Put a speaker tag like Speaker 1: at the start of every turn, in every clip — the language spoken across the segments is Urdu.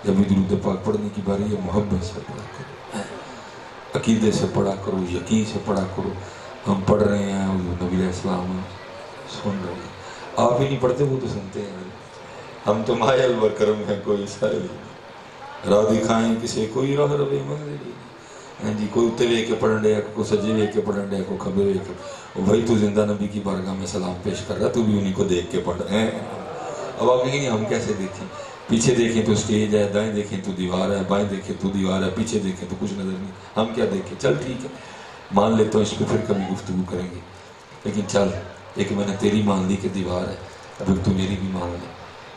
Speaker 1: جب بھی درود پاک پڑھنے کی باری ہے محبت سے پڑھا کرو، عقیدے سے پڑھا کرو، یقین سے پڑھا کرو۔ ہم پڑھ رہے ہیں حضور نبی علیہ السلام سن رہے ہیں، آپ ہی نہیں پڑھتے وہ تو سنتے ہیں۔ ہم تو مائل و کرم ہیں کوئی سائل نہیں، راہ دکھائیں کسے کوئی راہ روے منزل نہیں۔ جی کوئی اتنے وے کے پڑھن رہا، کوئی سجے وے کے پڑھن رہا، کوئی کھبے وے کے۔ بھائی تو زندہ نبی کی بارگاہ میں سلام پیش کر رہا، تو بھی انہی کو دیکھ کے پڑھ رہے ہیں۔ اب آپ کہیں گے ہم کیسے دیکھیں؟ پیچھے دیکھیں تو سٹیج ہے، دائیں دیکھیں تو دیوار ہے، بائیں دیکھیں تو دیوار ہے، پیچھے دیکھیں تو کچھ نظر نہیں، ہم کیا دیکھیں؟ چل ٹھیک ہے مان لیتا ہوں، اس پہ پھر کبھی گفتگو کریں گے، لیکن چل ایک میں نے تیری مان لی کہ دیوار ہے، اب تو میری بھی مان لے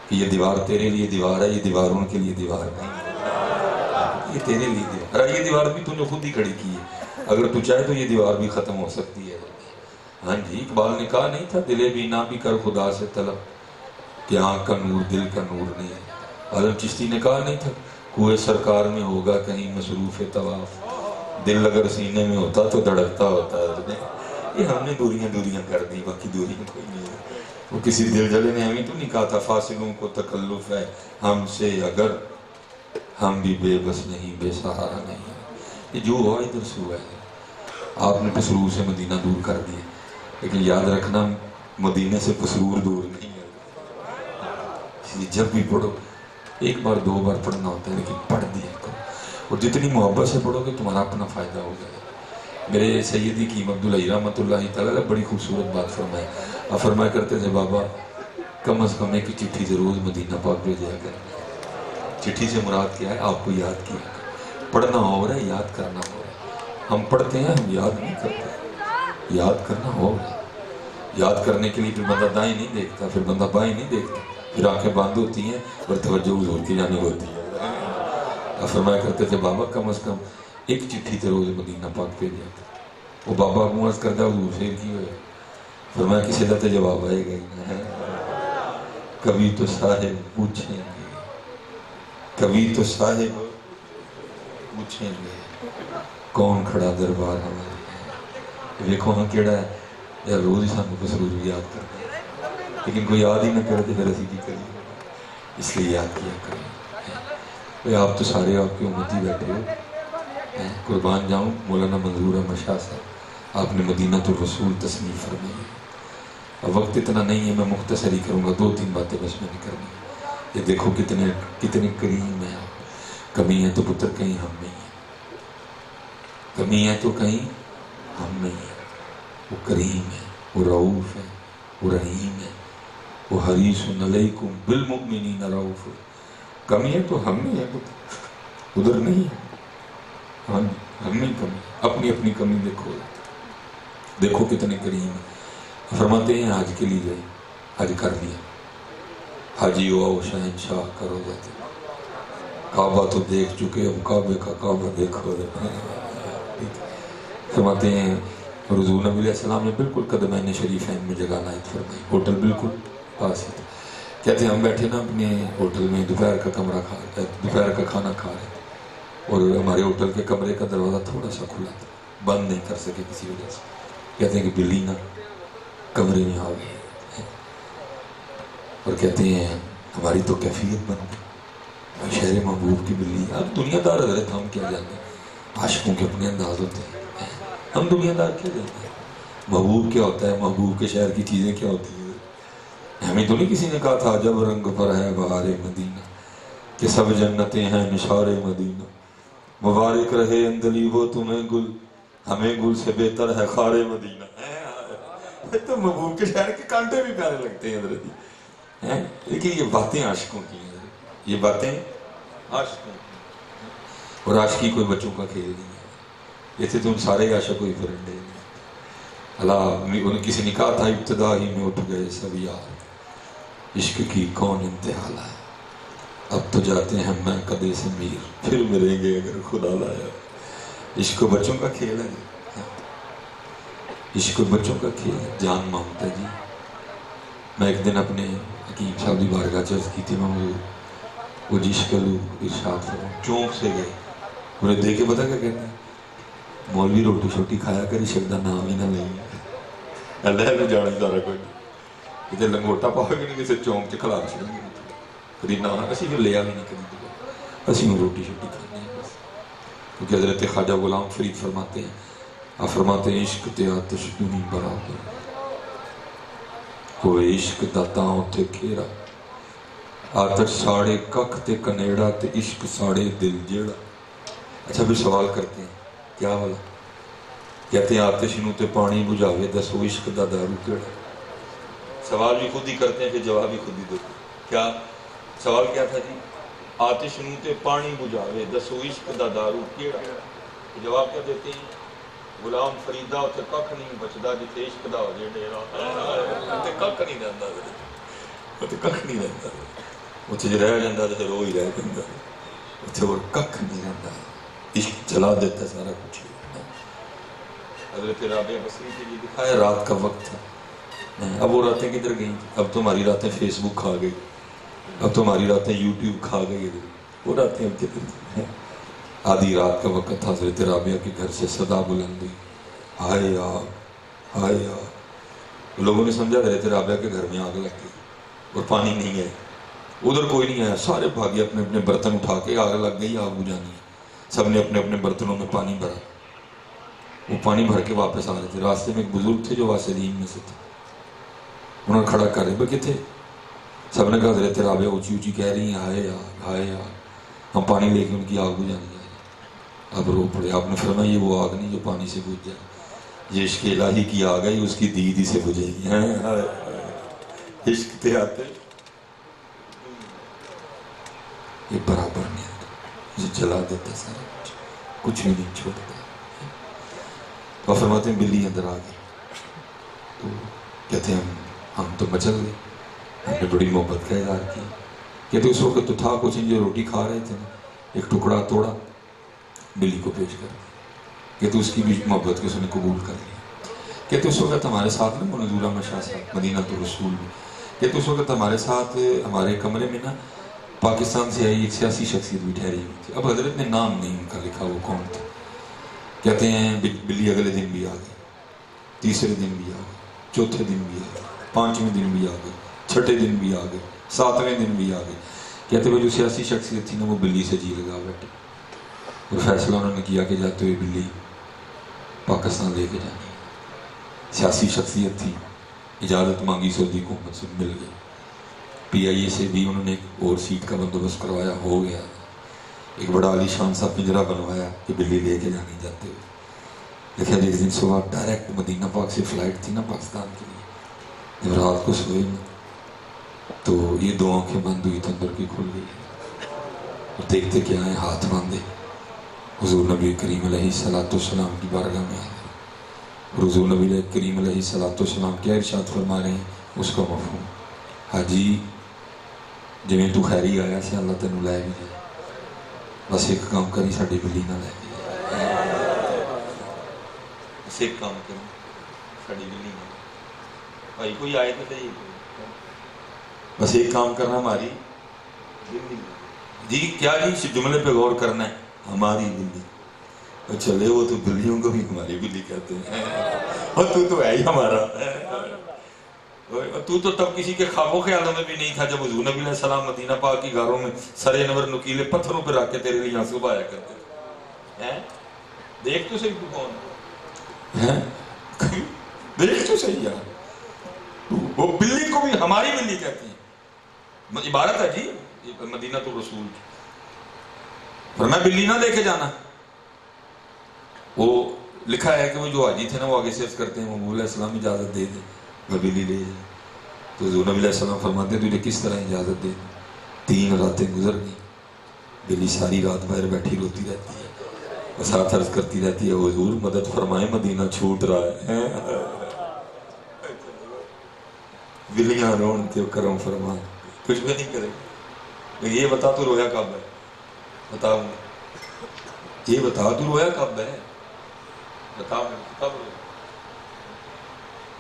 Speaker 1: کہ یہ دیوار تیرے لیے دیوار ہے، یہ دیوار ان کے لیے دیوار نہیں، یہ تیرے لیے دیوار ہے۔ یہ دیوار بھی تو نے خود ہی کھڑی کی ہے، اگر تو چاہے تو یہ دیوار بھی ختم ہو سکتی ہے۔ ہاں جی اقبال نے کہا نہیں تھا دلے بھی نہ بھی کر خدا سے طلب، کہ آنکھ کا نور دل کا نور نہیں ہے۔ عالم چشتی نے کہا نہیں تھا کوئے سرکار میں ہوگا کہیں مصروف طواف، دل اگر سینے میں ہوتا تو دھڑکتا ہوتا ہے۔ یہ ہم نے دوریاں کر دی، باقی دوریاں کوئی نہیں ہے۔ وہ کسی دل جلے نے ہمیں تو نہیں کہا تھا فاصلوں کو تکلف ہے ہم سے، اگر ہم بھی بے بس نہیں بے سہارا نہیں ہے۔ یہ جو ہوا ادھر سے ہوا ہے، آپ نے پسرور سے مدینہ دور کر دیا، لیکن یاد رکھنا مدینہ سے پسرور دور نہیں ہے۔ جب بھی پڑھو ایک بار دو بار پڑھنا ہوتا ہے، لیکن پڑھ دیا کرو، اور جتنی محبت سے پڑھو گے تمہارا اپنا فائدہ ہو جائے گا۔ میرے سیدی قیم عبداللہ رحمۃ اللہ تعالیٰ بڑی خوبصورت بات فرمائے، آپ فرمایا کرتے تھے بابا کم از کم ایک چٹھی سے روز مدینہ پاک بھیجا کریں۔ چٹھی سے مراد کیا ہے؟ آپ کو یاد کیا کریں، پڑھنا ہو رہا ہے یاد کرنا ہو رہا ہے۔ ہم پڑھتے ہیں ہم یاد نہیں کرتے، یاد کرنا ہو رہا ہے۔ یاد کرنے کے لیے پھر بندہ دائیں نہیں دیکھتا، پھر بندہ بائیں نہیں دیکھتا، پھر آنکھیں بند ہوتی ہیں اور توجہ حضور کی جانب ہوتی ہے۔ آپ فرمایا کرتے تھے بابا کم از کم ایک چٹھی تے روز مدینہ پاک پہ جاتا۔ وہ بابا کو عرض کرتا حضور سے کی ہوئے، فرمایا کسی دا تے جواب آئے گا ہی نہیں۔ کبھی تو صاحب پوچھیں گے، کبھی تو صاحب پوچھیں گے کون کھڑا دربار ہمارے۔ دیکھو ہاں کیڑا ہے یا روز ہی سانو پسرور یاد کرنا ہے، لیکن کوئی یاد ہی نہ کرے پھر اسی کی کریے، اس لیے یاد کیا کریں۔ آپ تو سارے آپ کی امتی بیٹھے ہو، قربان جاؤں مولانا منظور احمد شاہ صاحب آپ نے مدینہ الرسول تصنیف فرمائی ہے۔ اب وقت اتنا نہیں ہے، میں مختصر ہی کروں گا، دو تین باتیں بس میں نے کرنی ہے۔ یہ دیکھو کتنے کریم ہیں آپ، کمی ہے تو پتر کہیں ہم نہیں ہیں، کمی ہے تو کہیں ہم نہیں ہیں۔ وہ کریم ہے، وہ رعوف ہے، وہ رحیم ہے، وہ حریص علیکم بالمؤمنین رعوف۔ کمی ہے تو ہم نہیں ہے، ادھر نہیں ہے، ہم نہیں کمی، اپنی اپنی کمی دیکھو کتنے کریم ہیں۔ فرماتے ہیں حج کے لیے جائیں، حج کر لیا، حجی آؤ شہنشاہ کرو جاتے، کعبہ تو دیکھ چکے اب کعبے کا کعبہ دیکھو۔ فرماتے ہیں حضور نبی علیہ السلام نے بالکل قدمین شریفین میں جگہ عنایت فرمائی، ہوٹل بالکل پاس ہی تھا۔ کہتے ہیں ہم بیٹھے نا اپنے ہوٹل میں، دوپہر کا کھانا کھا رہے تھے، اور ہمارے ہوٹل کے کمرے کا دروازہ تھوڑا سا کھلا تھا، بند نہیں کر سکے کسی وجہ سے۔ کہتے ہیں کہ بلی نا کمرے میں آ گئی، اور کہتے ہیں ہماری تو کیفیت بن گئی، شہر محبوب کی بلی۔ اب دنیا دار حضرت ہم کیا جانتے ہیں، عاشقوں کے اپنے انداز ہوتے ہیں، ہم دنیا دار کیا جانتے ہیں، محبوب کیا ہوتا ہے، محبوب کے شہر کی چیزیں کیا ہوتی ہیں۔ ہمیں تو نہیں کسی نے کہا تھا جب رنگ پر ہے بہار مدینہ، کہ سب جنتیں ہیں نثار مدینہ، مبارک رہے اندلی وہ تمہیں گل، ہمیں گل سے بہتر ہے خار مدینہ۔ تو محبوب کے شہر کے کانٹے بھی پیارے لگتے ہیں حضرت، لیکن یہ باتیں عاشقوں کی ہیں، یہ باتیں عاشقوں کی، اور عاشقی کوئی بچوں کا کھیل نہیں ہے، جیسے تم سارے عاشق کوئی پرندے نہیں۔ اللہ کسی نے کہا تھا ابتدا ہی میں اٹھ گئے سب یار، عشق کی کون انتہا لائے، اب تو جاتے ہیں میں کدے سے میر، پھر ملیں گے اگر خدا لایا۔ عشق بچوں کا کھیل ہے، عشق بچوں کا کھیل ہے، جان مانگتا ہے جی۔ میں ایک دن اپنے حکیم صاحب دی بارگاہ چرچ کی تھی، میں وہ جشق ارشاد فرمایا، چونک سے گئے، انہیں دیکھ کے پتا کیا کہتے ہیں، مولوی روٹی شوٹی کھایا کر عشق دا نام ہی نہ لیں، اللہ نے جانا سارا کوئی کتے لنگوٹا پا کے نہیں کسی چونک چ کھلا چھڑیں گے، کدی نہ اسی پھر لیا بھی نہیں کدی۔ اسی میں روٹی شوٹی کھانے ہیں بس. کیونکہ حضرت خواجہ غلام فرید فرماتے ہیں، آپ فرماتے ہیں عشق تے آتش دونی برابر ہوئے عشق داتاؤں تے کھیرا، آتش ساڑے کک تے کنیڑا تے عشق ساڑے دل جیڑا. اچھا پھر سوال کرتے ہیں کیا والا؟ کہتے ہیں آتش نو تے پانی بجھاوے دسو عشق دا دارو کیڑا. سوال بھی خود ہی کرتے ہیں پھر جواب بھی خود ہی دیتے. کیا سوال کیا تھا جی؟ آتش نو تے پانی بجھاوے دسو عشق دا دارو کیڑا. جواب کیا دیتے ہیں؟ غلام فریدہ اتھے ککھ نہیں بچدا جتے عشق دا ہو جے ڈیرا. اتھے ککھ نہیں رہندا، اتھے ککھ نہیں رہندا. اتھے جو رہ جاندا تے رو ہی رہ جاندا، اتھے اور ککھ نہیں رہندا. عشق جلا دیتا سارا کچھ. حضرت رابعہ بصری کے لیے دکھایا رات کا وقت تھا. اب وہ راتیں کدھر گئیں؟ اب تو ہماری راتیں فیس بک کھا گئی، اب تو ہماری راتیں یوٹیوب کھا گئی. وہ راتیں اب کدھر ہیں؟ آدھی رات کا وقت تھا. حضرت رابعہ کے گھر سے صدا بلند ہوئی، ہائے آگ، ہائے آگ. لوگوں نے سمجھا حضرت رابعہ کے گھر میں آگ لگ گئی اور پانی نہیں ہے. ادھر کوئی نہیں آیا، سارے بھاگے اپنے اپنے برتن اٹھا کے. آگ لگ گئی، آگ بجھانی ہے. سب نے اپنے اپنے برتنوں میں پانی بھرا. وہ پانی بھر کے واپس آ رہے تھے. راستے میں ایک بزرگ تھے جو واسلین میں سے تھے. انہوں نے کھڑا کر رہے بھائی کتنے؟ سب نے کہا حضرت رابعہ اونچی اونچی کہہ رہی ہیں ہائے آگ، ہائے آگ. ہم پانی لے کے ان کی آگ بجھانے جا رہے ہیں. اب رو پڑے. آپ نے فرمایا یہ وہ آگ نہیں جو پانی سے بجھ جائے، یہ عشق الہی کی آگ ہے، اس کی دید ہی سے بجھے گی. عشق تے آتے یہ برابر نہیں آتا، یہ جلا دیتا سارا کچھ بھی نہیں چھوڑتا. تو فرماتے ہیں بلی اندر آ گئی. تو کہتے ہیں ہم تو مچل گئے. ہم نے بڑی محبت کا اظہار کیا. کہتے اس وقت تو تھا کچھ جو روٹی کھا رہے تھے نا، ایک ٹکڑا توڑا بلی کو پیش کر دیا. کہتے اس کی بھی محبت کو اس نے قبول کر لیا. کہتے اس وقت ہمارے ساتھ نا منظور احمد شاہ صاحب مدینہ الرسول میں، کہتے اس وقت ہمارے ساتھ ہمارے کمرے میں نا پاکستان سے آئی ایک سیاسی شخصیت بھی ٹھہری ہوئی تھی. اب حضرت نے نام نہیں ان کا لکھا وہ کون تھا. کہتے ہیں بلی اگلے دن بھی آ گئی، تیسرے دن بھی آ گئی، چوتھے دن بھی آ گئی، پانچویں دن بھی آ گئی، چھٹے دن بھی آ گئی، ساتویں دن بھی آ گئی. کہتے وہ جو سیاسی شخصیت تھی نا وہ بلی سے جی لگا بیٹھے. اور فیصلہ انہوں نے کیا کہ جاتے ہوئے بلی پاکستان لے کے جانی. سیاسی شخصیت تھی، اجازت مانگی سعودی حکومت سے، مل گئی. پی آئی اے سے بھی انہوں نے ایک اور سیٹ کا بندوبست کروایا، ہو گیا. ایک بڑا عالی شان سا پنجرا بنوایا کہ بلی لے کے جانی جاتے ہوئے. لیکن ایک دن صبح ڈائریکٹ مدینہ پاک سے فلائٹ تھی نا پاکستان کے لیے. جب رات کو سوئے نا تو یہ دو آنکھیں بند ہوئی تو اندر کی کھل گئی. اور دیکھتے کیا ہیں؟ ہاتھ باندھے حضور نبی کریم علیہ السلام کی بارگاہ میں آئے. حضور نبی کریم علیہ السلام کیا ارشاد فرما رہے ہیں؟ اس کا مفہوم حاجی جویں تو خیری آیا سے اللہ تینوں لے بھی جائے، بس ایک کام کری ساڈی بلی نہ لے کے جائے. بس ایک کام کری ساڈی بلی نہ. بھائی کوئی آئے تو صحیح، بس ایک کام کرنا ہماری بلی. جی کیا جی جملے پہ غور کرنا ہے. ہماری بلی. چلے وہ تو بلیوں کو بھی ہماری بلی کہتے ہیں. اور تو ہے ہی ہمارا. تو تب کسی کے خوابوں خیالوں میں بھی نہیں تھا جب حضور نبی علیہ السلام مدینہ پاک کی غاروں میں سر انور نکیلے پتھروں پہ رکھ کے تیرے لیے آنسو بہایا کرتے تھے. دیکھ تو صحیح تو کون ہے، دیکھ تو صحیح یار. وہ بلی کو بھی ہماری بلی کہتے ہیں. عبارت ہے جی مدینہ الرسول کی. فرمایا بلی نہ لے کے جانا. وہ لکھا ہے کہ وہ جو حاجی تھے نا وہ آگے سے عرض کرتے ہیں محمود علیہ السلام اجازت دے دیں میں بلی لے جائیں. تو حضور نبی علیہ السلام فرماتے ہیں تجھے کس طرح اجازت دے. 3 راتیں گزر گئی، بلی ساری رات باہر بیٹھی روتی رہتی ہے اور ساتھ عرض کرتی رہتی ہے حضور مدد فرمائے مدینہ چھوٹ رہا ہے. بلیاں رون تے کرم فرما کچھ بھی نہیں کرے. یہ بتا تو رویا کب ہے؟ بتاؤ یہ بتا تو رویا کب ہے؟ بتاؤ کب رویا؟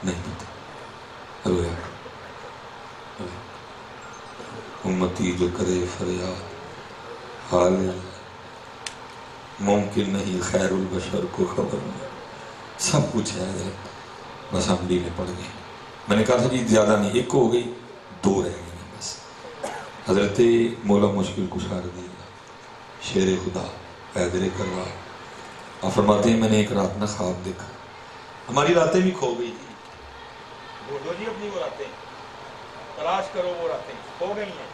Speaker 1: نہیں پتا. رویا امتی جو کرے فریاد حال ممکن نہیں خیر البشر کو خبر نہیں. سب کچھ ہے بس ہم ڈھیلے پڑ گئے. میں نے کہا تھا جی زیادہ نہیں، ایک ہو گئی 2 رہ گئی بس. حضرت مولا مشکل کشا رضی اللہ شیر خدا حیدر کرار. آپ فرماتے ہیں میں نے ایک رات نہ خواب دیکھا. ہماری راتیں بھی کھو گئی تھی. ڈھونڈو جی اپنی وہ راتیں, تلاش کرو وہ راتیں کھو گئی ہیں.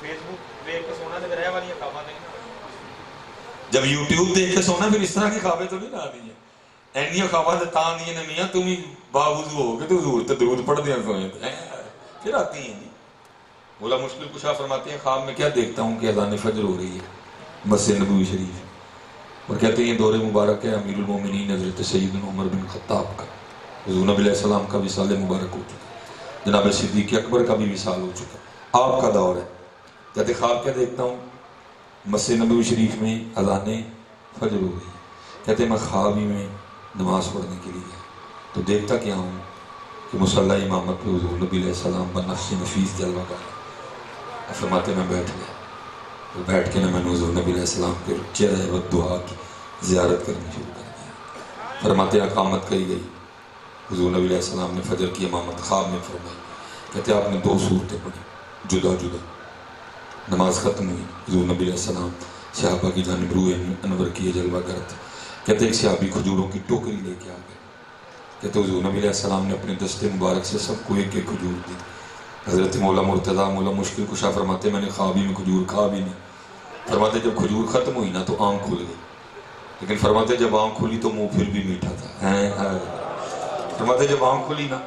Speaker 1: فیس بک دیکھ کے سونا تو رہ والی خوابیں نہیں. جب یوٹیوب دیکھ کے سونا پھر اس طرح کی خوابیں تو نہیں آنی ہیں. اینیاں خوابیں تو تاں نہیں ہیں میاں, تم ہی باوضو ہو کے تو حضور تے درود پڑھ دیا سوئے پھر آتی ہیں جی. مولا مشکل کشا فرماتے ہیں خواب میں کیا دیکھتا ہوں کہ اذان فجر ہو رہی ہے مسجد نبوی شریف, اور کہتے ہیں یہ دور مبارک ہے امیر المومنین حضرت سیدنا عمر بن خطاب کا. حضور نبی علیہ السلام کا وصال مبارک ہو چکا, جناب صدیق اکبر کا بھی وصال ہو چکا, آپ کا دور ہے. کہتے خواب کیا دیکھتا ہوں, مسجد نبوی شریف میں اذان فجر ہو گئی. کہتے میں خواب ہی میں نماز پڑھنے کے لیے تو دیکھتا کیا ہوں کہ مصلی امامت پہ حضور نبی علیہ السلام بنفس نفیس جلوہ کر. فرماتے میں بیٹھ گیا, تو بیٹھ کے میں نے حضور نبی علیہ السلام کے چہرہ و دعا کی زیارت کرنی شروع کر دیا. فرماتے اقامت کہی گئی, حضور نبی علیہ السلام نے فجر کی امامت خواب میں فرمائی. کہتے آپ نے 2 صورتیں پڑھی جدا جدا. نماز ختم ہوئی, حضور نبی علیہ السلام صحابہ کی جانب روح انور کیے جلوہ کرتے. کہتے ایک صحابی کھجوروں کی ٹوکری لے کے آ گئے. کہتے حضور نبی علیہ السلام نے اپنے دستے مبارک سے سب کو ایک ایک کھجور دی. حضرت مولا مرتضیٰ مولا مشکل کشا فرماتے میں نے خوابی میں کھجور کھا بھی نہیں. فرماتے جب کھجور ختم ہوئی نا تو آنکھ کھل گئی, لیکن فرماتے جب آنکھ کھلی تو منہ پھر بھی میٹھا تھا. فرماتے جب آنکھ کھلی نا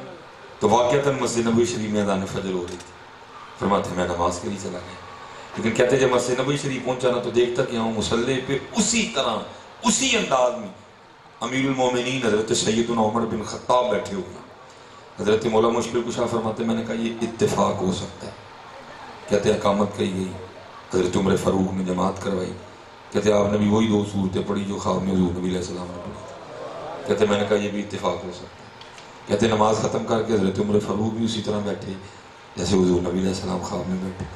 Speaker 1: تو واقعتاً مسجد نبوی شریف میں اذان فجر ہو رہی تھی. فرماتے میں نماز کے لیے چلا گیا, لیکن کہتے جب مسجد نبوی شریف پہنچا نا تو دیکھتا کہ ہوں مصلی پہ اسی طرح اسی انداز میں امیر المومنین حضرت سیدنا عمر بن خطاب بیٹھے ہوئے. حضرت مولا مشکل کشا فرماتے میں نے کہا یہ اتفاق ہو سکتا ہے. کہتے اقامت کہی گئی, حضرت عمر فاروق نے جماعت کروائی. کہتے آپ نے بھی وہی 2 صورتیں پڑھی جو خواب میں حضور نبی علیہ السلام نے پڑھی. کہتے میں نے کہا یہ بھی اتفاق ہو سکتا ہے. کہتے نماز ختم کر کے حضرت عمر فاروق بھی اسی طرح بیٹھے جیسے حضور نبی علیہ السلام خواب میں بیٹھے.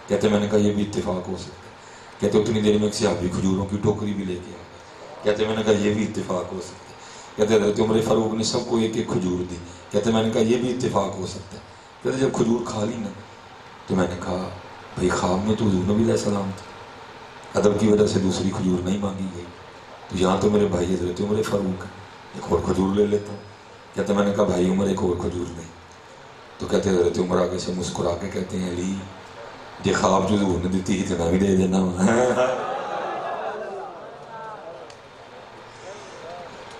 Speaker 1: کہتے میں نے کہا یہ بھی اتفاق ہو سکتا ہے. کہتے اتنی دیر میں ایک صحابی کھجوروں کی ٹوکری بھی لے کے آ گئے. کہتے میں نے کہا یہ بھی اتفاق ہو سکتا ہے. کہتے حضرت عمر فاروق نے سب کو ایک ایک کھجور دی. کہتے میں نے کہا یہ بھی اتفاق ہو سکتا ہے. کہتے جب کھجور کھا لی نا تو میں نے کہا بھئی خواب میں تو حضور نبی علیہ السلام تھا, ادب کی وجہ سے دوسری کھجور نہیں مانگی گئی, تو یہاں تو میرے بھائی حضرت عمر فاروق ہے, ایک اور کھجور لے لیتا ہوں. کہتے میں نے کہا بھائی عمر ایک اور کھجور نہیں. تو کہتے حضرت عمر آگے سے مسکرا کے کہتے ہیں علی یہ خواب جو حضور نے دیتی ہی تنا بھی دے دینا.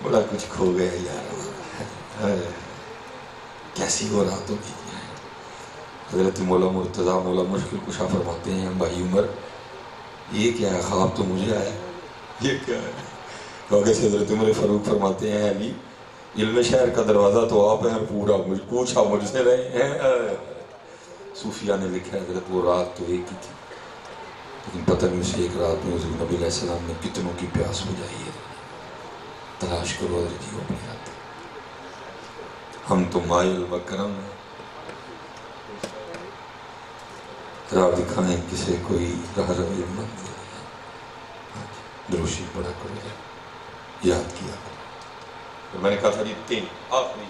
Speaker 1: بڑا کچھ کھو گیا یار, کیسی ہو رہا تو نہیں. حضرت مولا مرتضیٰ مولا مشکل کشا فرماتے ہیں بھائی عمر یہ کیا ہے, خواب تو مجھے آیا, یہ کیا ہے. آگے سے حضرت عمر فاروق فرماتے ہیں علی علم شہر کا دروازہ تو آپ ہیں, پورا پوچھا مجھ سے رہے ہیں. صوفیہ نے لکھا ہے حضرت وہ رات تو ایک ہی تھی, لیکن پتہ نہیں اسے ایک رات میں حضور نبی علیہ السلام نے کتنوں کی پیاس بجھائی ہے. تلاش کرو حضرت جی اپنی رات. ہم تو مائل بکرم ہیں, راہ دکھائیں کسے کوئی راہ روی مند. دروشی پڑھا کرو, یاد کیا کرو. تو میں نے کہا تھا جی 3 آخری,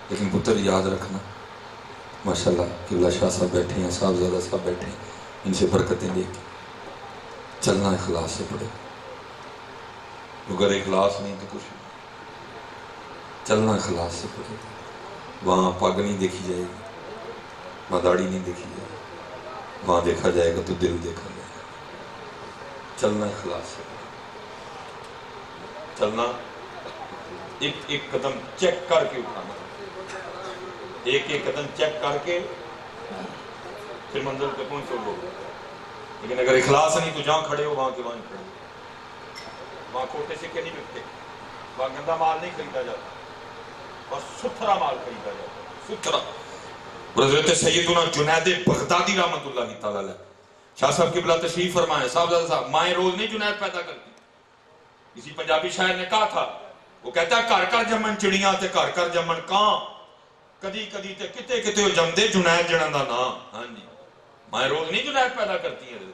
Speaker 1: لیکن پتر یاد رکھنا ماشاءاللہ قبلہ شاہ صاحب بیٹھے ہیں, صاحبزادہ صاحب بیٹھے ہیں, ان سے برکتیں لے کے چلنا اخلاص سے پڑے. اگر اخلاص نہیں تو کچھ نہیں. چلنا اخلاص سے پڑے. وہاں پگ نہیں دیکھی جائے گی, وہاں داڑھی نہیں دیکھی جائے گی, وہاں دیکھا جائے گا تو دل دیکھا جائے گا. چلنا اخلاص سے پڑے. چلنا ایک ایک قدم چیک کر کے اٹھانا, ایک ایک قدم چیک کر کے پھر منزل پہ پہنچو لوگ. لیکن اگر اخلاص نہیں تو جہاں کھڑے ہو وہاں کے وہاں کھڑے ہو. وہاں کھوٹے سکے نہیں بکتے, وہاں گندا مال نہیں خریدا جاتا, اور ستھرا مال خریدا جاتا, ستھرا. حضرت سیدنا جنید بغدادی رحمۃ اللہ تعالی علیہ شاہ صاحب قبلہ تشریف فرمائے. صاحبزادہ صاحب مائیں روز نہیں جنید پیدا کرتی. کسی پنجابی شاعر نے کہا تھا, وہ کہتا ہے گھر گھر جمن چڑیاں تے گھر گھر جمن کان, کدی کدی تے کتے کتے ہو جمدے جنید جنن دا نام. ہاں جی, مائیں روز نہیں جنید پیدا کرتی ہیں.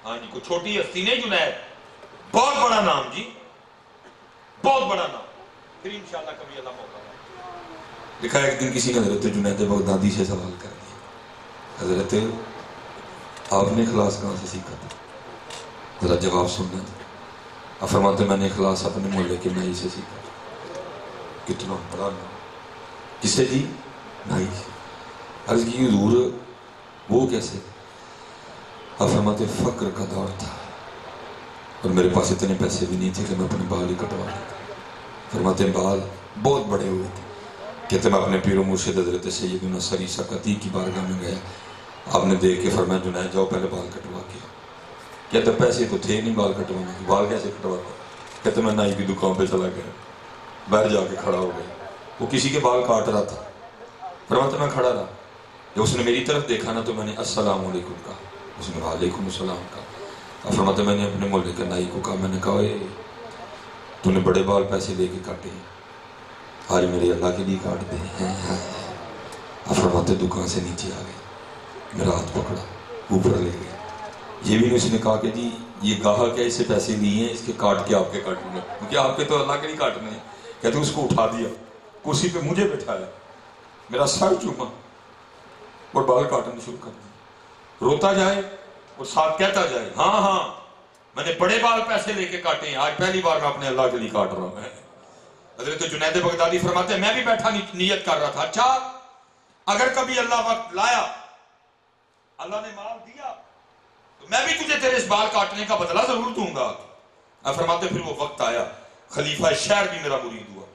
Speaker 1: ہاں جی, کوئی چھوٹی ہستی نہیں جنید, بہت بڑا نام جی, بہت بڑا نام. پھر انشاءاللہ کبھی اللہ موقع ہے. لکھا ہے ایک دن کسی نے حضرت جنید بغدادی سے سوال کر دیا, حضرت آپ نے اخلاص کہاں سے سیکھا تھا؟ ذرا جواب سننا. آپ فرماتے میں نے اخلاص اپنے محلے کے نائی سے سیکھا. کتنا بڑا نام. کس سے جی؟ نائی سے. عرض کی حضور وہ کیسے؟ آپ فرماتے فقر کا دور تھا اور میرے پاس اتنے پیسے بھی نہیں تھے کہ میں اپنے بال ہی کٹوا لیتا. فرماتے بال بہت بڑے ہوئے تھے. کہتے میں اپنے پیر و مرشد حضرت سیدنا سری سقطی کی بارگاہ میں گیا. آپ نے دیکھ کے فرمایا جنید جاؤ پہلے بال کٹوا کے. کہتے پیسے تو تھے نہیں بال کٹوانے کے. بال کیسے کٹواتا؟ کہتے میں نائی کی دکان پہ چلا گیا. باہر جا کے کھڑا ہو گیا. وہ کسی کے بال کاٹ رہا تھا. فرماتے میں کھڑا رہا. جب اس نے میری طرف دیکھا نا تو میں نے السلام علیکم کہا. اس نے وعلیکم السلام کہا. فرماتے میں نے اپنے محلے کے نائی کو کہا, میں نے کہا اے تو نے بڑے بال پیسے لے کے کاٹے ہیں, آج میرے اللہ کے لیے کاٹ دے ہیں. فرماتے دکان سے نیچے آ گئے, میرا ہاتھ پکڑا اوپر لے گئے. یہ بھی نہیں اس نے کہا کہ جی یہ گاہک ہے, اس سے پیسے لیے ہیں, اس کے کاٹ کے آپ کے کاٹوں گا, کیونکہ آپ کے تو اللہ کے لیے کاٹنے ہیں. کہتے اس کو اٹھا دیا, کرسی پہ مجھے بٹھایا, میرا سر چوما اور بال کاٹنا شروع کر دیا. روتا جائے اور ساتھ کہتا جائے ہاں ہاں میں نے بڑے بال پیسے لے کے کاٹے ہیں, آج پہلی بار میں اپنے اللہ کے لیے کاٹ رہا ہوں. حضرت جنید بغدادی فرماتے ہیں میں بھی بیٹھا نیت کر رہا تھا, اچھا اگر کبھی اللہ وقت لایا, اللہ نے مال دیا تو میں بھی تجھے تیرے اس بال کاٹنے کا بدلہ ضرور دوں گا. فرماتے پھر وہ وقت آیا, خلیفہ شہر بھی میرا مرید ہوا,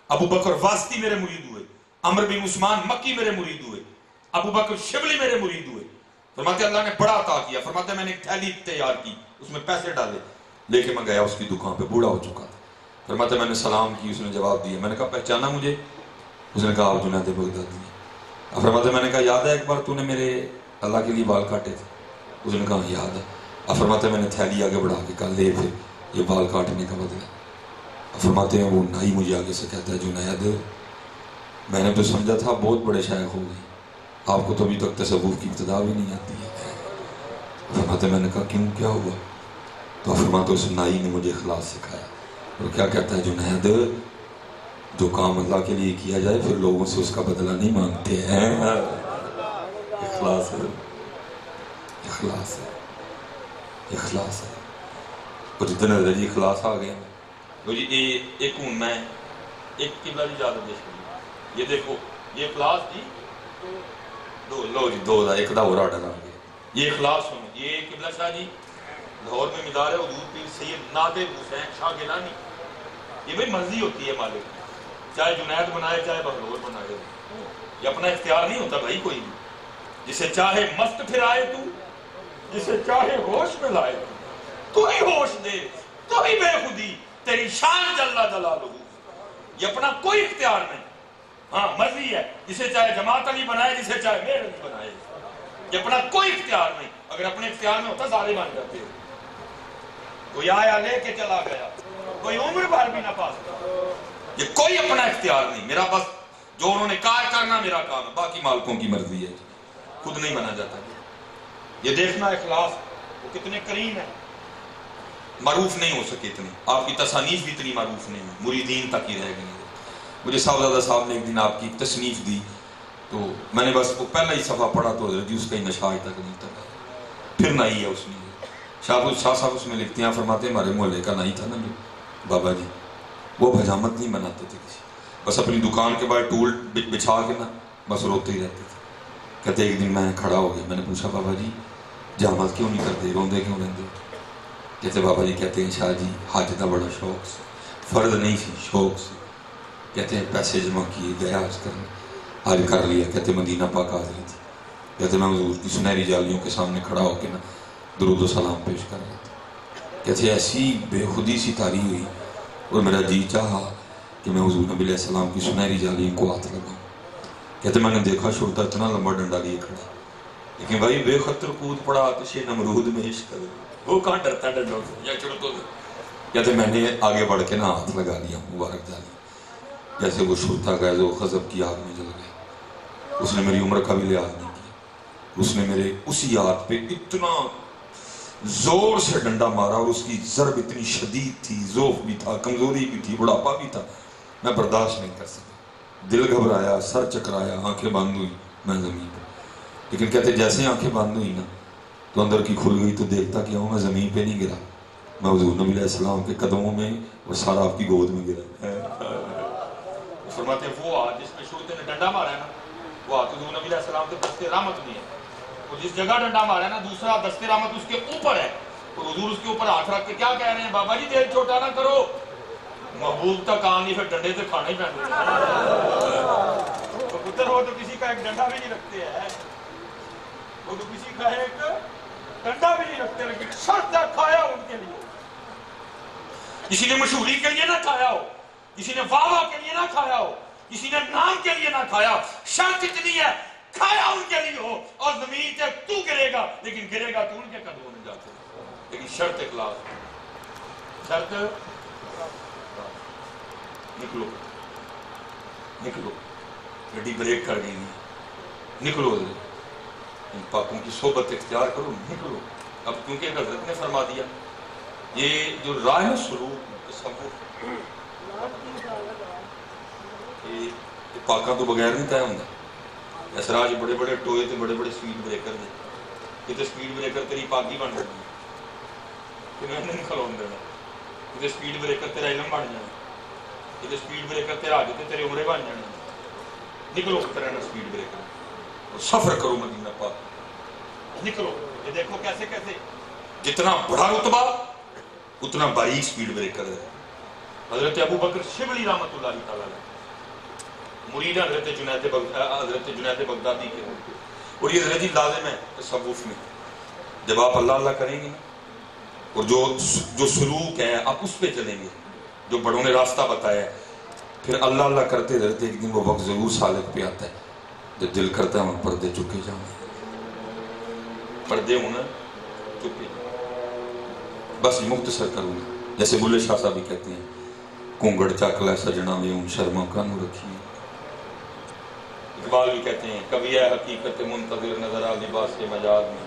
Speaker 1: ابو بکر واسطی میرے مرید ہوئے, عمر بن عثمان مکی میرے مرید ہوئے, ابو بکر شبلی میرے مرید ہوئے. فرماتے اللہ نے بڑا عطا کیا. فرماتے میں نے ایک تھیلی تیار کی, اس میں پیسے ڈالے, لے کے میں گیا اس کی دکان پہ. بوڑھا ہو چکا تھا. فرماتے میں نے سلام کی, اس نے جواب دیا. میں نے کہا پہچانا مجھے؟ اس نے کہا آپ جنید بغدادی ہیں. فرماتے میں نے کہا یاد ہے ایک بار تو نے میرے اللہ کے لیے بال کاٹے تھے؟ اس نے کہا یاد ہے. فرماتے میں نے تھیلی آگے بڑھا کے کہا لے پھر یہ بال کاٹنے کا بدلہ. فرماتے ہیں وہ نائی مجھے آگے سے کہتا ہے جنید میں نے تو سمجھا تھا بہت بڑے شیخ ہو گئے, آپ کو تو ابھی تک تصوف کی ابتدا بھی نہیں آتی ہے. فرماتے میں نے کہا کیوں کیا ہوا؟ تو فرماتے اس نائی نے مجھے اخلاص سکھایا. اور کیا کہتا ہے جنید جو کام اللہ کے لیے کیا جائے پھر لوگوں سے اس کا بدلہ نہیں مانگتے ہیں. اخلاص ہے, اخلاص ہے, اخلاص ہے. اور جتنے درجی اخلاص آ گئے تو جی ایک ہوں میں ایک قبلہ جی زیادہ دیش کری, یہ دیکھو یہ اخلاص جی دو لو جی دو دا ایک دا ہو رہا ڈالا گیا. یہ اخلاص سنو, یہ قبلہ شاہ جی لاہور میں مدار ہے حضور پیر سید نادر حسین شاہ گیلانی. یہ بھائی مرضی ہوتی ہے مالک, چاہے جنید بنائے چاہے بہلور بنائے, یہ اپنا اختیار نہیں ہوتا بھائی کوئی بھی. جسے چاہے مست پھرائے تو, جسے چاہے ہوش میں لائے تو ہی ہوش دے, تو ہی بے خودی تیری شان جل جلالہ. یہ اپنا کوئی اختیار نہیں, ہاں مرضی ہے. جسے چاہے جماعت علی بنائے, جسے چاہے میر علی بنائے, یہ اپنا کوئی اختیار نہیں. اگر اپنے اختیار میں ہوتا سارے بن جاتے. کوئی آیا لے کے چلا گیا, کوئی عمر بھر بھی نہ پا سکتا. یہ کوئی اپنا اختیار نہیں. میرا بس جو انہوں نے کہا کرنا میرا کام ہے, باقی مالکوں کی مرضی ہے, خود نہیں بنا جاتا. یہ دیکھنا اخلاص وہ کتنے کریم ہے. معروف نہیں ہو سکے اتنے, آپ کی تصانیف بھی اتنی معروف نہیں ہے, مریدین تک ہی رہ گئی. مجھے صاحبزادہ صاحب نے ایک دن آپ کی تصنیف دی تو میں نے بس وہ پہلا ہی صفحہ پڑھا تو حضرت جی اس کا ہی نشاج تک نہیں تھا. پھر نائی ہے اس میں, شاہ صاحب اس میں لکھتے ہیں, فرماتے ہیں ہمارے محلے کا نائی تھا نا جو بابا جی, وہ بھجامت نہیں بناتے تھے کسی, بس اپنی دکان کے باہر ٹول بچھا کے نا بس روتے ہی رہتے تھے. کہتے ایک دن میں کھڑا ہو گیا, میں نے پوچھا بابا جی جامت کیوں نہیں کرتے, روندے کیوں رہتے؟ کہتے بابا جی کہتے ہیں شاہ جی حج کا بڑا شوق سے, فرض نہیں سی شوق سے. کہتے ہیں پیسے جمع کیے گیا حج کرنے, حج کر لیا. کہتے مدینہ پاک حاضری تھی. کہتے میں حضور کی سنہری جالیوں کے سامنے کھڑا ہو کے نا درود و سلام پیش کر رہا تھا. کہتے ایسی بے خودی سی تاری ہوئی اور میرا جی چاہا کہ میں حضور نبی علیہ السلام کی سنہری جالیوں کو ہاتھ لگاؤں. کہتے میں نے دیکھا شرطا اتنا لمبا ڈنڈا لیے کھڑا, لیکن بھائی بے خطر کود پڑا آتش نمرود میں عشق, وہ کہاں ڈرتا ڈنڈوں سے یا چڑتوں سے. کہتے میں نے آگے بڑھ کے نا ہاتھ لگا لیا مبارک جالی, جیسے وہ شرطا گئے وہ خضب کی آگ میں جل گئے. اس نے میری عمر کا بھی لحاظ نہیں کیا, اس نے میرے اسی ہاتھ پہ اتنا زور سے ڈنڈا مارا اور اس کی ضرب اتنی شدید تھی, ذوف بھی تھا, کمزوری بھی تھی, بڑھاپا بھی تھا. میں برداشت نہیں کر سکا, دل گھبرایا, سر چکرایا, آنکھیں بند ہوئی میں زمین پر. لیکن کہتے جیسے آنکھیں بند ہوئی نا تو اندر کی کھل گئی تو دیکھتا کہ میں زمین پہ نہیں گرا، میں حضور نبی علیہ السلام کے قدموں میں، وہ سارا آپ کی گود میں گرا۔
Speaker 2: فرماتے ہیں وہ ہاتھ جس پہ شرطے نے ڈنڈا مارا ہے نا، وہ ہاتھ حضور نبی علیہ السلام کے دستے رحمت نہیں ہے، اور جس جگہ ڈنڈا مارا ہے نا دوسرا دستے رحمت اس کے اوپر ہے، اور حضور اس کے اوپر ہاتھ رکھ کے کیا کہہ رہے ہیں؟ بابا جی دل چھوٹا نہ کرو، محبوب تک آنی پھر ڈنڈے سے کھانا ہی پہنتے تو پتر ہو تو کسی کا ایک ڈنڈا بھی نہیں رکھتے ہیں، وہ تو کسی کا ایک ڈنڈا بھی نہیں رکھتے، لیکن شرط ہے کھایا ان کے لیے، کسی نے مشہوری کے لیے نہ کھایا ہو، کسی نے واہ واہ کے لیے نہ کھایا ہو، کسی نے نام کے لیے نہ کھایا، شرط اتنی ہے کھایا ان کے لیے ہو، اور زمین سے تو گرے گا لیکن گرے گا تو ان کے قدموں میں جاتے، لیکن شرط اخلاص، شرط نکلو نکلو، گڈی بریک کر گئی نہیں، نکلو ان پاکوں کی صحبت اختیار کرو، نکلو۔ اب کیونکہ حضرت نے فرما دیا یہ جو راہ ہے سلوک تصوف، یہ پاکاں تو بغیر نہیں طے ہوں، اسراج بڑے بڑے ٹوئے تے بڑے بڑے سپیڈ بریکر دے، کتے سپیڈ بریکر تیری پاکی بن جاتی ہے کہ میں نہیں کھلون دینا، کتے سپیڈ بریکر تیرا علم بن جانا، کتے سپیڈ بریکر تیرا حج تے تیرے عمرے بن جانا۔ نکلو اترنا سپیڈ بریکر اور سفر کرو مدینہ پاک، نکلو۔ یہ دیکھو کیسے کیسے جتنا بڑا رتبہ اتنا باریک سپیڈ بریکر ہے۔ حضرت ابو بکر شبلی رحمۃ اللہ تعالیٰ مرید حضرت جنید بغدادی کے، اور یہ حضرت لازم ہے تصوف میں، جب آپ اللہ اللہ کریں گے اور جو سلوک ہے آپ اس پہ چلیں گے جو بڑوں نے راستہ بتایا ہے، پھر اللہ اللہ کرتے رہتے ایک دن وہ وقت ضرور سالک پہ آتا ہے جب دل کرتا ہے ہم پردے چکے جاؤں، پردے ہونا چکے جاؤں۔ بس مختصر کروں گا، جیسے بلے شاہ صاحب بھی کہتے ہیں کونگڑ چاکلا سجنا میں ان شرما کا نو رکھی، اقبال بھی کہتے ہیں کبھی ہے حقیقت منتظر نظر آ لباس کے مجاز میں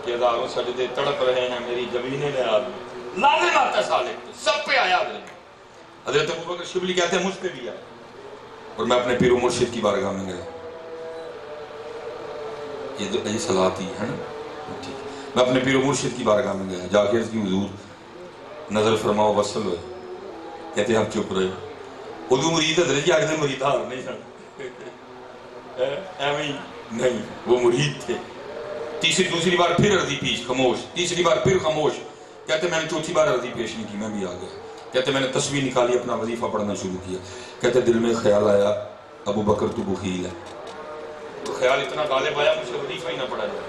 Speaker 2: کہ ہزاروں سجدے تڑپ رہے ہیں میری جبین نیاز میں، لازم آتا ہے سالک پہ، سب پہ آیا حضرت ابو بکر شبلی کہتے ہیں مجھ پہ بھی آیا، اور میں اپنے پیر و مرشد کی بارگاہ میں گیا، یہ صلاحاتی ہے نا ٹھیک، میں اپنے پیر و مرشد کی بارگاہ میں گیا، جا کے اس کی حضور نظر فرماؤ وصل ہوئے، کہتے ہیں ہم چپ رہے، ادو مرید حضرت جی آگے مرید ہار نہیں سن ایویں نہیں، وہ مرید تھے۔ دوسری بار پھر عرضی پیش خاموش، تیسری بار پھر خاموش، کہتے میں نے چوتھی بار عرضی پیش نہیں کی، میں بھی آ گیا، کہتے میں نے تسبیح نکالی اپنا وظیفہ پڑھنا شروع کیا، کہتے دل میں خیال آیا ابو بکر تو بخیل ہے، تو خیال اتنا غالب آیا مجھ سے وظیفہ ہی نہ پڑھا جائے،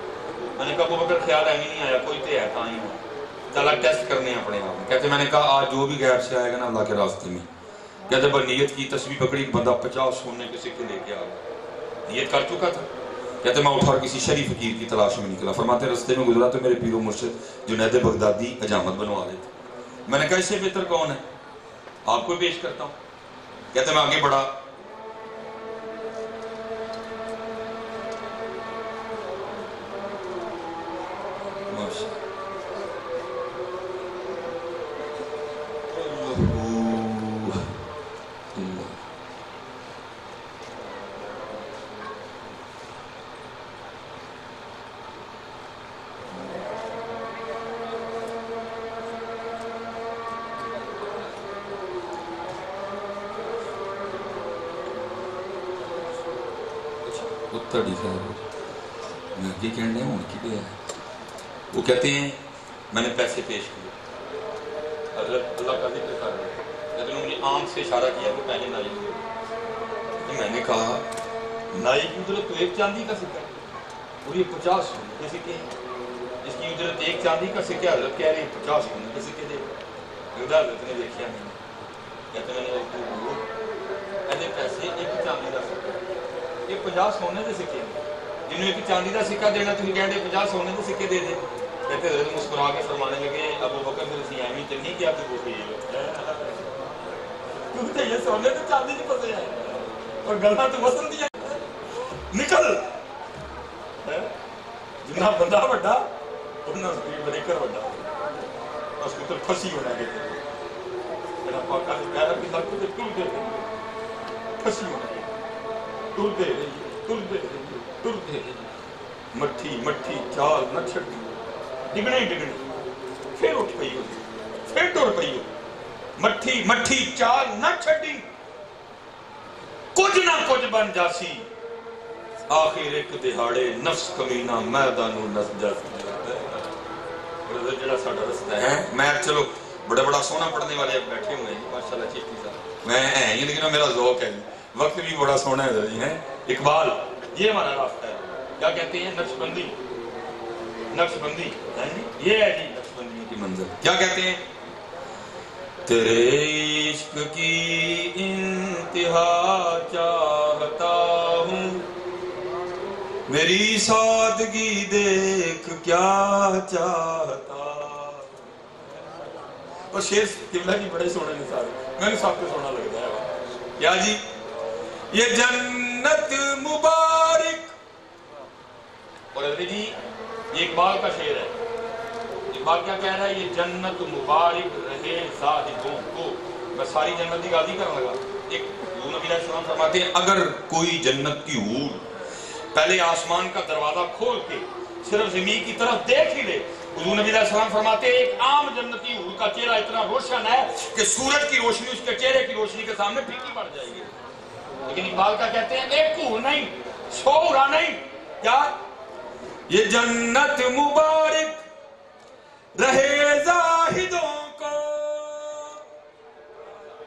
Speaker 2: میں نے کہا ابو بکر خیال ہے نہیں آیا، کوئی تے ہے کہاں ہی ہو، چلا ٹیسٹ کرنے اپنے آپ میں، کہتے میں نے کہا آج جو بھی غیب سے آئے گا نا اللہ کے راستے میں، کہتے بس نیت کی تسبیح پکڑی، بندہ 50 سونے کے سکے لے کے آ گیا، نیت کر چکا تھا، کہتے میں اٹھا اور کسی شریف فقیر کی تلاش میں نکلا، فرماتے رستے میں گزرا تو میرے پیر و مرشد جنید بغدادی حجامت بنوا رہے تھے، میں نے کہا اس سے بہتر کون ہے، آپ کو پیش کرتا ہوں، کہتے میں آگے بڑھا، وہ کہتے ہیں میں نے پیسے پیش کیے، حضرت اللہ کا ذکر کر رہے ہیں، لیکن انہوں نے آنکھ سے اشارہ کیا کہ پہلے نائی ہوئے، میں نے کہا نائی کی اجرت تو ایک چاندی کا سکہ ہے اور یہ 50 سونے کے سکے ہیں، اس کی اجرت ایک چاندی کا سکہ، حضرت کہہ رہے ہیں 50 سونے کے سکے دے، حضرت نے دیکھا نہیں، کہتے میں نے ایسے پیسے ایک چاندی کا سکہ، یہ 50 سونے کے سکے ہیں، جنہوں ایک چاندی کا سکہ دینا تھی کہہ رہے 50 سونے کے سکے دے دے، کہتے حضرت مسکرا کے فرمانے لگے ابو بکر پھر اسی ایمی تو نہیں کیا تو وہ فیل کیونکہ یہ سونے تو چاندی نہیں پسے ہیں اور گلہ تو وصل دیا نکل جنہ بندہ بڑھا انہاں سپیڈ بریکر بڑھا اس کو تو پھسی ہونا کہتے ہیں میرا پاکا سے پیرا کی لگ کو ٹول دے رہی پھسی ہونا ٹول دے رہی ٹول دے رہی ٹول دے رہی مٹھی مٹھی چال نہ چھڈی ڈگنے ڈگنے پھر اٹھ پئی ہو پھر ٹر پئی ہو مٹھی مٹھی چال نہ چھڈی کچھ نہ کچھ بن جاسی آخر ایک دہاڑے نفس کمینہ میدانو نس جاسی جڑا ساڈا رستہ ہے میں چلو بڑا بڑا سونا پڑھنے والے بیٹھے ہوئے ہیں ماشاءاللہ چیخی صاحب میں ہیں ہی لیکن میرا ذوق ہے وقت بھی بڑا سونا ہے جی ہے اقبال یہ ہمارا راستہ ہے کیا کہتے ہیں نقش بندی یہ ہے جی نقش بندیوں کی منزل کیا کہتے ہیں تیرے عشق کی انتہا چاہتا ہوں میری سادگی دیکھ کیا چاہتا اور شیر قبلہ کی بڑے سونے نے سارے میں نے سب کو سونا لگتا ہے کیا جی یہ جنت مبارک اور حضرت جی یہ اقبال کا شعر ہے اقبال کیا کہہ رہا ہے یہ جنت مبارک رہے زاہدوں کو میں ساری جنت کی غازی کرنے لگا ایک حضور نبی علیہ السلام فرماتے ہیں اگر کوئی جنت کی حور پہلے آسمان کا دروازہ کھول کے صرف زمین کی طرف دیکھ ہی لے حضور نبی علیہ السلام فرماتے ہیں ایک عام جنتی حور کا چہرہ اتنا روشن ہے کہ سورج کی روشنی اس کے چہرے کی روشنی کے سامنے پھیکی پڑ جائے گی لیکن اقبال کا کہتے ہیں ایک حور نہیں 100 حورا نہیں کیا یہ جنت مبارک رہے زاہدوں کو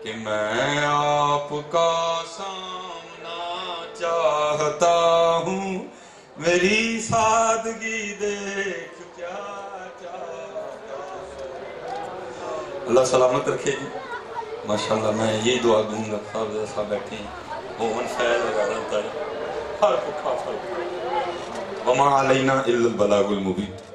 Speaker 2: کہ میں آپ کا سامنا چاہتا ہوں میری سادگی دیکھ کیا چاہتا اللہ سلامت رکھے جی ماشاءاللہ میں یہی دعا دوں گا صاحب بیٹھے ہیں مومن فیض لگا رہتا ہے ہر پکھا وما علینا الا البلاغ المبین